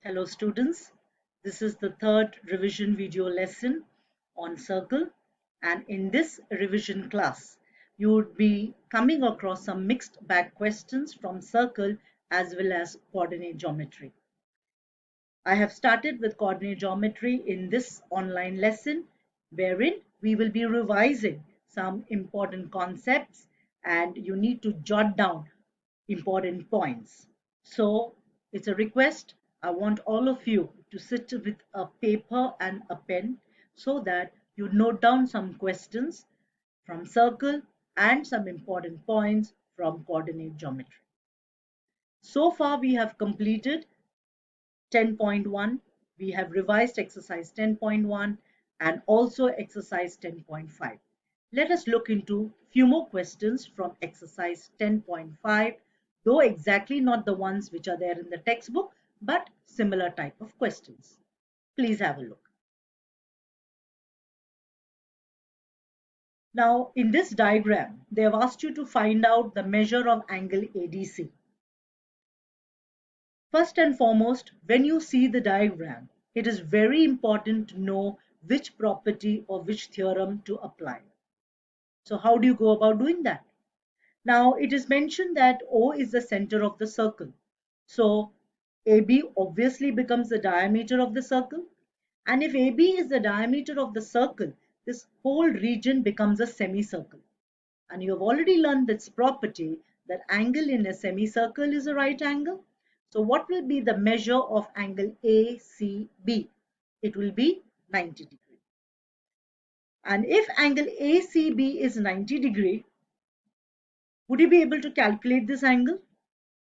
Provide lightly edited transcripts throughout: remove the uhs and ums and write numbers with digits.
Hello students, this is the third revision video lesson on circle, and in this revision class you would be coming across some mixed bag questions from circle as well as coordinate geometry. I have started with coordinate geometry in this online lesson wherein we will be revising some important concepts and you need to jot down important points. So it's a request. I want all of you to sit with a paper and a pen so that you note down some questions from circle and some important points from coordinate geometry. So far we have completed 10.1, we have revised exercise 10.1 and also exercise 10.5. Let us look into few more questions from exercise 10.5, though exactly not the ones which are there in the textbook, but similar type of questions. Please have a look. Now, in this diagram, they have asked you to find out the measure of angle ADC. First and foremost, when you see the diagram, it is very important to know which property or which theorem to apply. So how do you go about doing that? Now it is mentioned that O is the center of the circle. So AB obviously becomes the diameter of the circle. And if AB is the diameter of the circle, this whole region becomes a semicircle. And you have already learned this property that angle in a semicircle is a right angle. So what will be the measure of angle ACB? It will be 90 degree. And if angle ACB is 90 degree, would you be able to calculate this angle?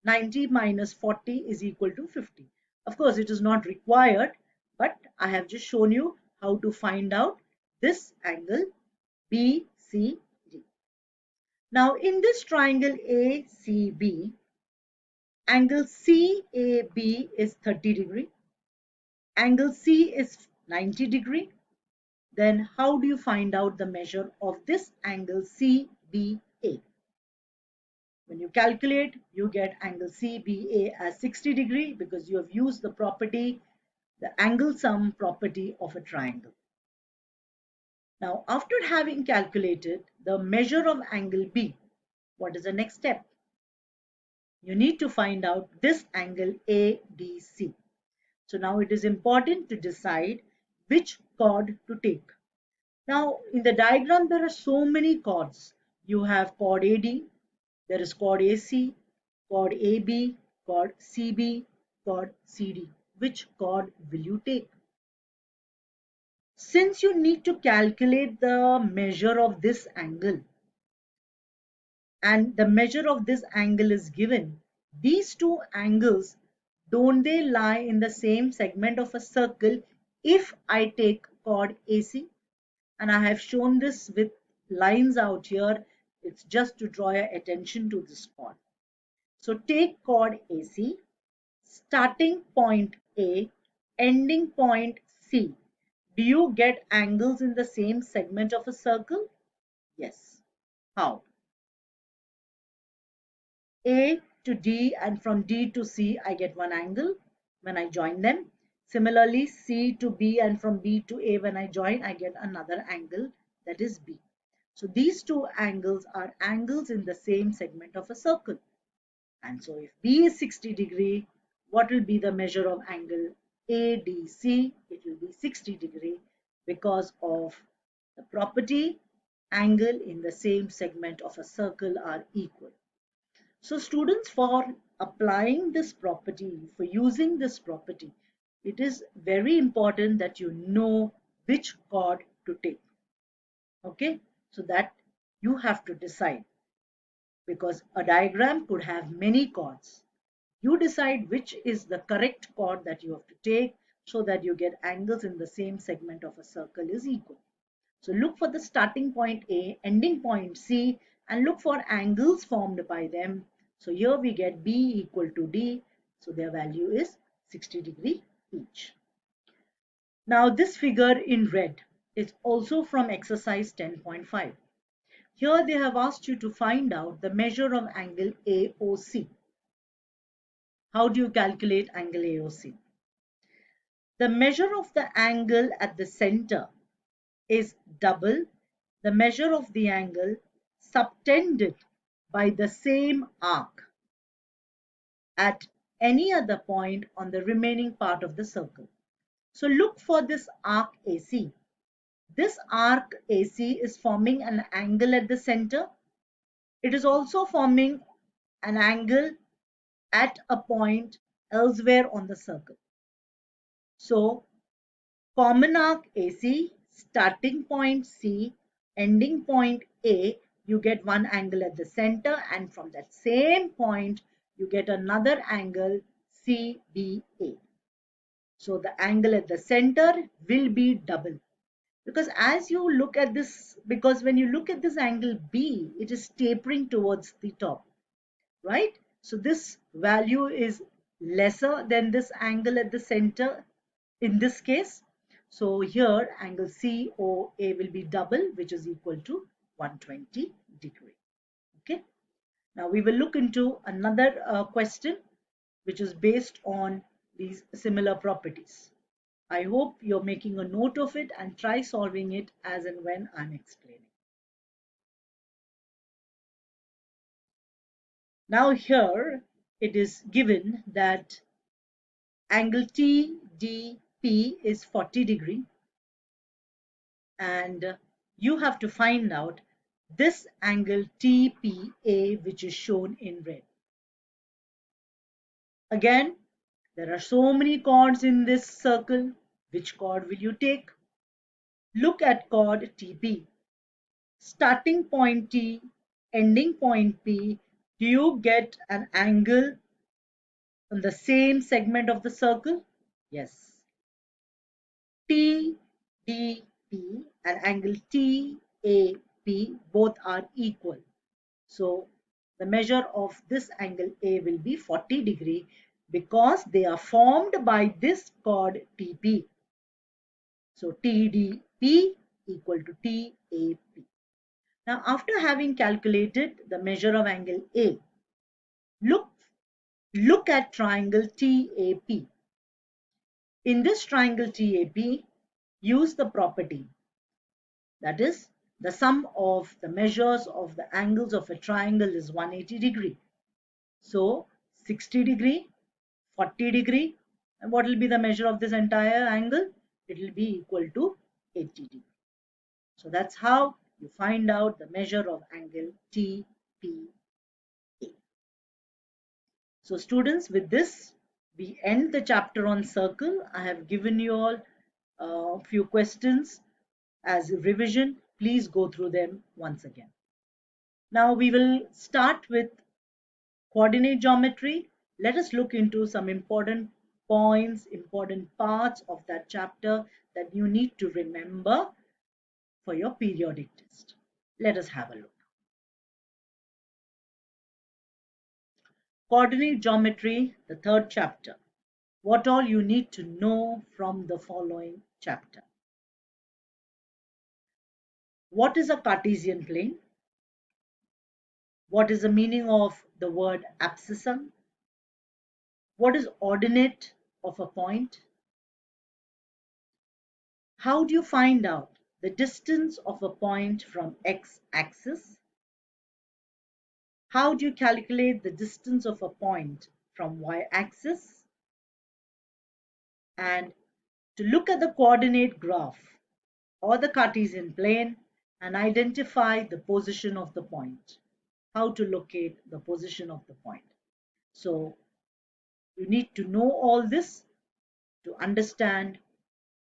90 minus 40 is equal to 50. Of course, it is not required, but I have just shown you how to find out this angle BCD. Now, in this triangle ACB, angle CAB is 30 degree, angle C is 90 degree. Then how do you find out the measure of this angle CBA? When you calculate, you get angle CBA as 60 degree because you have used the property, the angle sum property of a triangle. Now, after having calculated the measure of angle B, what is the next step? You need to find out this angle ADC. So now it is important to decide which chord to take. Now, in the diagram, there are so many chords. You have chord AD, there is chord AC, chord AB, chord CB, chord CD. Which chord will you take? Since you need to calculate the measure of this angle and the measure of this angle is given, these two angles, don't they lie in the same segment of a circle if I take chord AC? And I have shown this with lines out here. It's just to draw your attention to this chord. So take chord AC, starting point A, ending point C. Do you get angles in the same segment of a circle? Yes. How? A to D and from D to C, I get one angle when I join them. Similarly, C to B and from B to A, when I join, I get another angle, that is B. So these two angles are angles in the same segment of a circle. And so if B is 60 degree, what will be the measure of angle ADC? It will be 60 degree because of the property angle in the same segment of a circle are equal. So students, for applying this property, for using this property, it is very important that you know which chord to take. Okay, so that you have to decide because a diagram could have many chords. You decide which is the correct chord that you have to take so that you get angles in the same segment of a circle is equal. So look for the starting point A, ending point C, and look for angles formed by them. So here we get B equal to D. So their value is 60 degree each. Now this figure in red is also from exercise 10.5. Here they have asked you to find out the measure of angle AOC. How do you calculate angle AOC? the measure of the angle at the center is double the measure of the angle subtended by the same arc at any other point on the remaining part of the circle. So look for this arc AC. This arc AC is forming an angle at the center. It is also forming an angle at a point elsewhere on the circle. So common arc AC, starting point C, ending point A, you get one angle at the center, and from that same point you get another angle CBA. So the angle at the center will be double, because as you look at this, because when you look at this angle B, it is tapering towards the top, right? So this value is lesser than this angle at the center in this case. So here angle COA will be double, which is equal to 120 degree. Okay. Now we will look into another question which is based on these similar properties. I hope you're making a note of it and try solving it as and when I'm explaining. Now here it is given that angle TDP is 40 degree, and you have to find out this angle TPA, which is shown in red. Again, there are so many chords in this circle. Which chord will you take? Look at chord TP. Starting point T, ending point P. Do you get an angle on the same segment of the circle? Yes. TDP and angle TAP both are equal. So the measure of this angle A will be 40 degree because they are formed by this chord TP. So TDP equal to TAP. Now after having calculated the measure of angle A, look at triangle TAP. In this triangle TAP, use the property, that is, the sum of the measures of the angles of a triangle is 180 degree. So 60 degree, 40 degree, and what will be the measure of this entire angle? It will be equal to 80 degree. So that's how you find out the measure of angle TPA. So students, with this, we end the chapter on circle. I have given you all a few questions as revision. Please go through them once again. Now we will start with coordinate geometry. Let us look into some important points, important parts of that chapter that you need to remember for your periodic test. Let us have a look. Coordinate geometry, the third chapter. What all you need to know from the following chapter. What is a Cartesian plane? What is the meaning of the word abscissum? What is ordinate of a point? How do you find out the distance of a point from x-axis? How do you calculate the distance of a point from y-axis? And to look at the coordinate graph or the Cartesian plane and identify the position of the point. How to locate the position of the point. So you need to know all this to understand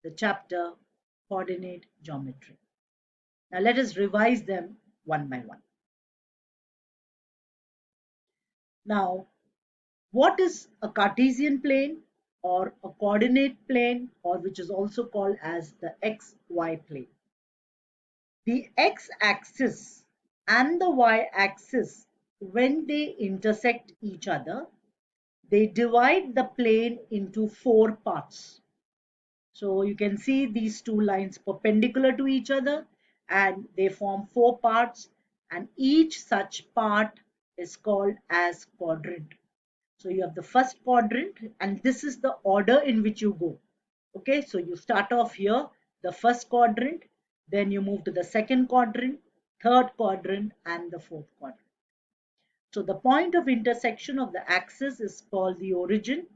the chapter coordinate geometry. Now let us revise them one by one. Now, what is a Cartesian plane or a coordinate plane, or which is also called as the XY plane? The x-axis and the y-axis, when they intersect each other, they divide the plane into 4 parts. So you can see these two lines perpendicular to each other and they form 4 parts, and each such part is called as quadrant. So you have the first quadrant, and this is the order in which you go. Okay, so you start off here, the first quadrant, then you move to the second quadrant, third quadrant, and the fourth quadrant. So the point of intersection of the axis is called the origin,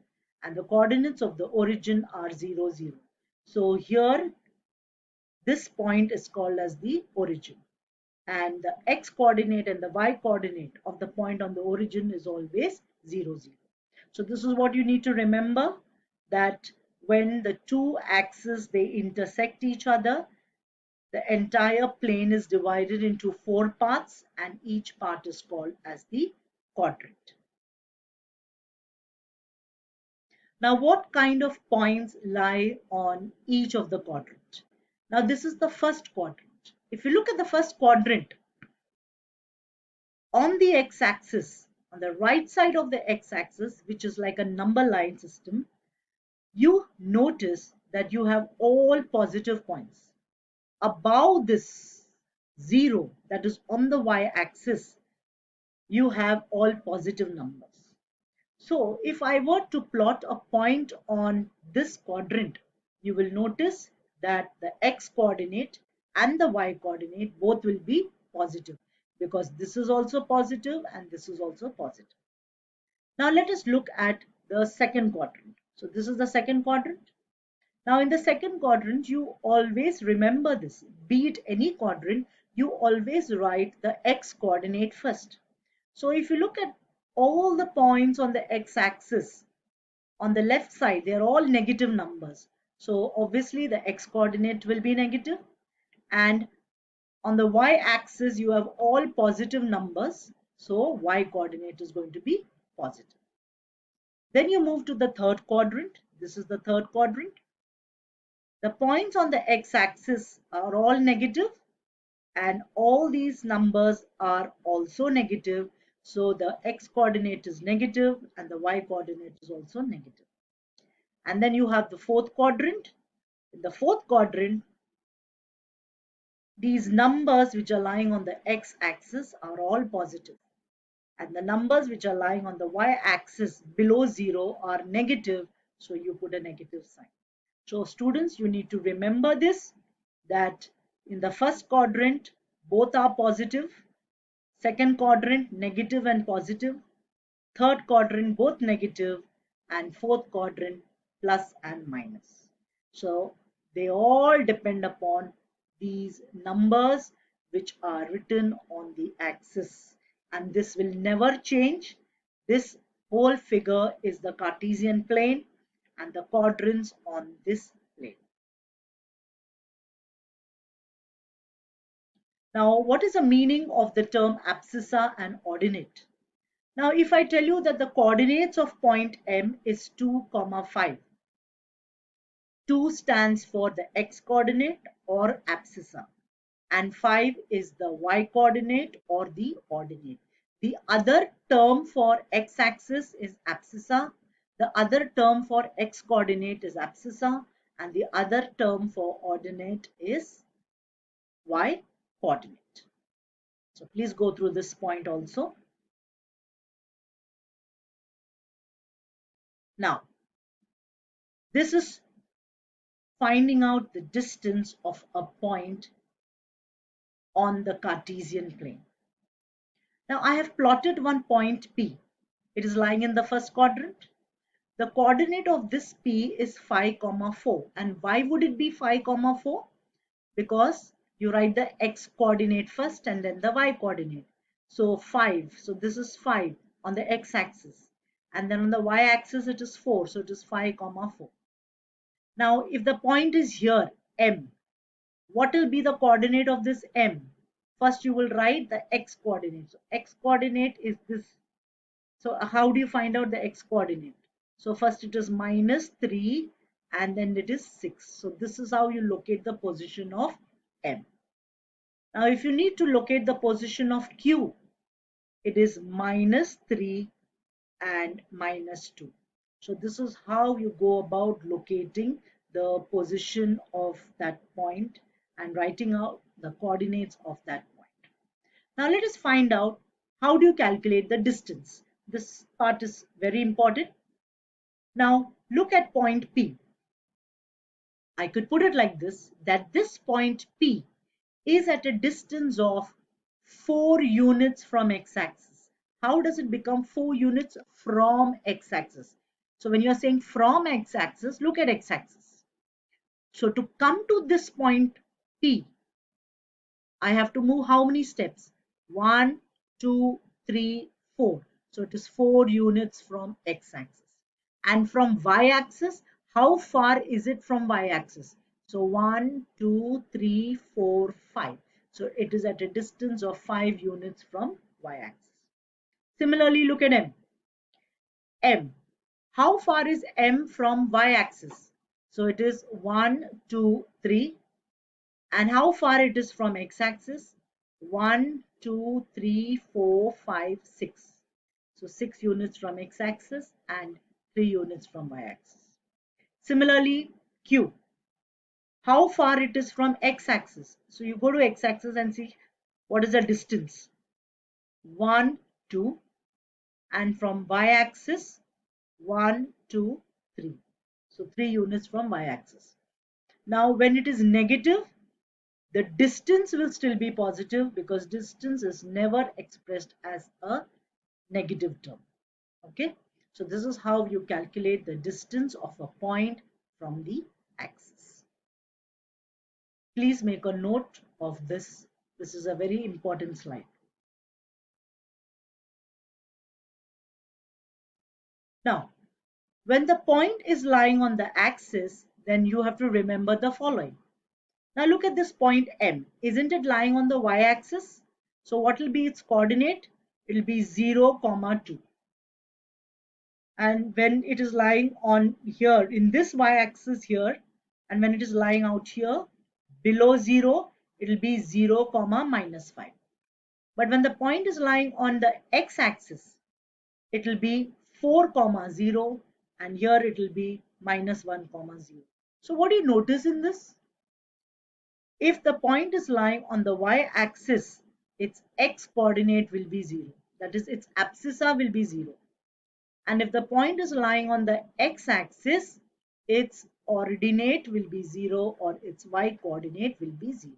and the coordinates of the origin are 0, 0. So here, this point is called as the origin. And the x coordinate and the y coordinate of the point on the origin is always 0, 0. So this is what you need to remember, that when the two axes they intersect each other, the entire plane is divided into four parts and each part is called as the quadrant. Now, what kind of points lie on each of the quadrants? Now, this is the first quadrant. If you look at the first quadrant, on the x-axis, on the right side of the x-axis, which is like a number line system, you notice that you have all positive points. Above this 0, that is on the y-axis, you have all positive numbers. So if I were to plot a point on this quadrant, you will notice that the x coordinate and the y coordinate both will be positive, because this is also positive and this is also positive. Now let us look at the second quadrant. So this is the second quadrant. Now in the second quadrant, you always remember this. Be it any quadrant, you always write the x coordinate first. So if you look at all the points on the x-axis, on the left side, they are all negative numbers. So obviously the x coordinate will be negative. And on the y-axis, you have all positive numbers. So y coordinate is going to be positive. Then you move to the third quadrant. This is the third quadrant. The points on the x-axis are all negative and all these numbers are also negative. So the x coordinate is negative and the y coordinate is also negative. And then you have the fourth quadrant. In the fourth quadrant, these numbers which are lying on the x-axis are all positive. And the numbers which are lying on the y-axis below 0 are negative. So you put a negative sign. So students, you need to remember this, that in the first quadrant, both are positive. Second quadrant, negative and positive. Third quadrant, both negative. And fourth quadrant, plus and minus. So they all depend upon these numbers which are written on the axis. And this will never change. This whole figure is the Cartesian plane and the quadrants on this plane. Now, what is the meaning of the term abscissa and ordinate? Now, if I tell you that the coordinates of point M is 2, 5, 2 stands for the x coordinate or abscissa, and 5 is the y coordinate or the ordinate. The other term for x-axis is abscissa, the other term for x coordinate is abscissa, and the other term for ordinate is y coordinate. So please go through this point also. Now, this is finding out the distance of a point on the Cartesian plane. Now I have plotted one point P. It is lying in the first quadrant. The coordinate of this P is 5, 4. And why would it be 5, 4? Because you write the x coordinate first and then the y coordinate. So 5. So this is 5 on the x axis. And then on the y axis it is 4. So it is 5, 4. Now if the point is here, M, what will be the coordinate of this M? First you will write the x coordinate. So x coordinate is this. So how do you find out the x coordinate? So first it is -3 and then it is 6. So this is how you locate the position of M. Now if you need to locate the position of Q, it is -3 and -2. So this is how you go about locating the position of that point and writing out the coordinates of that point. Now let us find out how do you calculate the distance. This part is very important. Now look at point P. I could put it like this, that this point P is at a distance of 4 units from x-axis. How does it become 4 units from x-axis? So when you're saying from x-axis, look at x-axis. So to come to this point P, I have to move how many steps? 1, 2, 3, 4. So it is 4 units from x-axis. And from y-axis, how far is it from y-axis? So 1, 2, 3, 4, 5. So it is at a distance of 5 units from y-axis. Similarly, look at M. M. How far is M from y-axis? So it is 1, 2, 3. And how far it is from x-axis? 1, 2, 3, 4, 5, 6. So 6 units from x-axis and 3 units from y-axis. Similarly, Q. How far it is from x-axis? So you go to x-axis and see what is the distance. 1, 2. And from y-axis, 1, 2, 3. So 3 units from y-axis. Now when it is negative, the distance will still be positive because distance is never expressed as a negative term. Okay, so this is how you calculate the distance of a point from the axis. Please make a note of this. This is a very important slide. Now, when the point is lying on the axis, then you have to remember the following. Now look at this point M. Isn't it lying on the y-axis? So what will be its coordinate? It will be 0, 2. And when it is lying on here in this y-axis here, and when it is lying out here below 0, it will be 0, -5. But when the point is lying on the x-axis, it will be 4, 0, and here it will be -1, 0. So what do you notice in this? If the point is lying on the y-axis, its x coordinate will be 0. That is, its abscissa will be 0. And if the point is lying on the x-axis, its ordinate will be 0 or its y coordinate will be 0.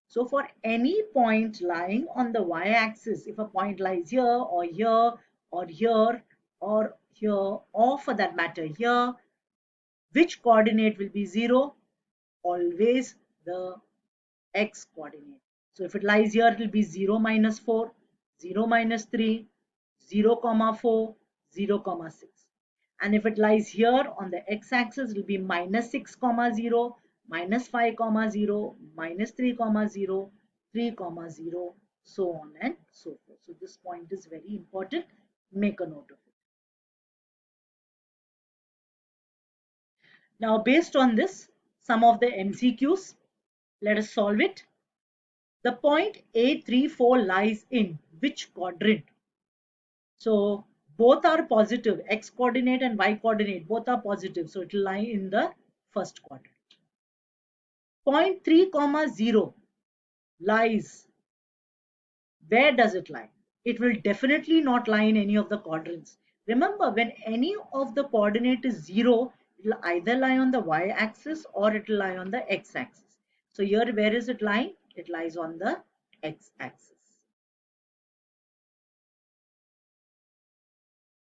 So for any point lying on the y-axis, if a point lies here or here or here or here or for that matter here, which coordinate will be 0? Always the x coordinate. So if it lies here, it will be 0, -4, 0, -3, 0, 4, 0, 6. And if it lies here on the x-axis, it will be -6, 0, -5, 0, -3, 0, 3, 0, so on and so forth. So this point is very important. Make a note of it. Now, based on this, some of the MCQs, let us solve it. The point A34 lies in which quadrant? So both are positive, x coordinate and y coordinate, both are positive. So it will lie in the first quadrant. Point 3, 0 lies. Where does it lie? It will definitely not lie in any of the quadrants. Remember, when any of the coordinate is 0, it will either lie on the y-axis or it will lie on the x-axis. So here, where is it lying? It lies on the x-axis.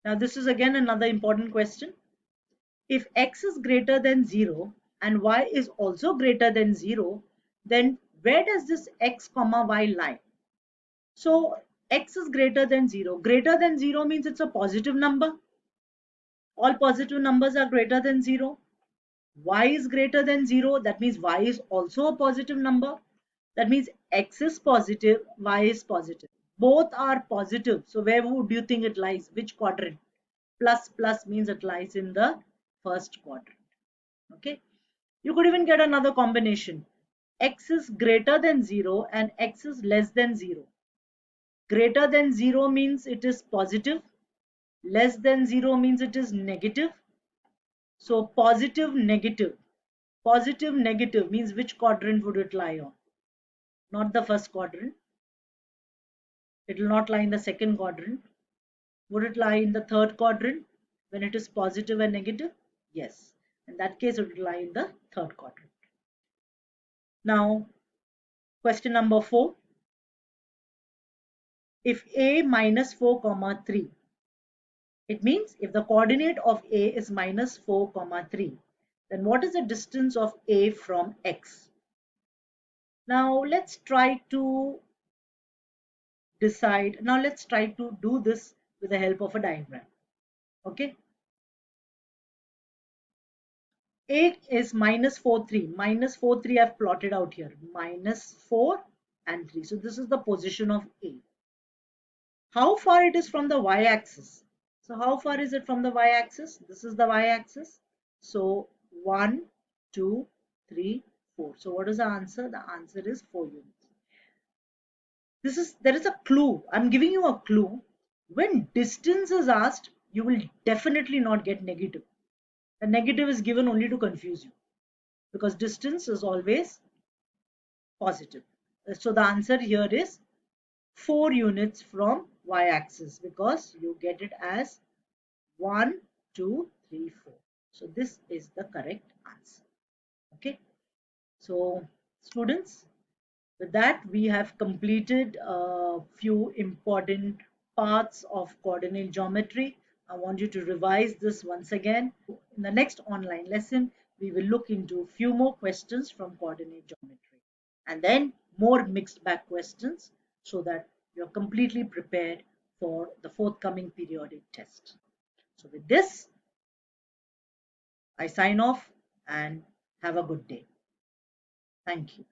Now this is again another important question. If x is greater than 0 and y is also greater than 0, then where does this x, y lie? So x is greater than 0. Greater than 0 means it's a positive number. All positive numbers are greater than 0. Y is greater than 0. That means y is also a positive number. That means x is positive, y is positive. Both are positive. So where would you think it lies? Which quadrant? Plus plus means it lies in the first quadrant. Okay. You could even get another combination. X is greater than 0 and x is less than 0. Greater than 0 means it is positive. Less than 0 means it is negative. So positive, negative. Positive, negative means which quadrant would it lie on? Not the first quadrant. It will not lie in the second quadrant. Would it lie in the third quadrant when it is positive and negative? Yes. And that case it will lie in the third quadrant. Now, question number 4. If a minus 4 comma 3, it means if the coordinate of a is minus 4 comma 3, then what is the distance of a from x? Now let's try to decide. Now let's try to do this with the help of a diagram. Okay. A is minus 4, 3. Minus 4, 3 I've plotted out here. Minus 4 and 3. So this is the position of A. How far it is from the y-axis? So how far is it from the y-axis? This is the y-axis. So 1, 2, 3, 4. So what is the answer? The answer is 4 units. There is a clue. I'm giving you a clue. When distance is asked, you will definitely not get negative. The negative is given only to confuse you, because distance is always positive. So the answer here is 4 units from y-axis, because you get it as 1, 2, 3, 4. So this is the correct answer. Okay. So students, with that we have completed a few important parts of coordinate geometry. I want you to revise this once again. In the next online lesson, we will look into few more questions from coordinate geometry, and then more mixed bag questions, so that you're completely prepared for the forthcoming periodic test. So with this, I sign off and have a good day. Thank you.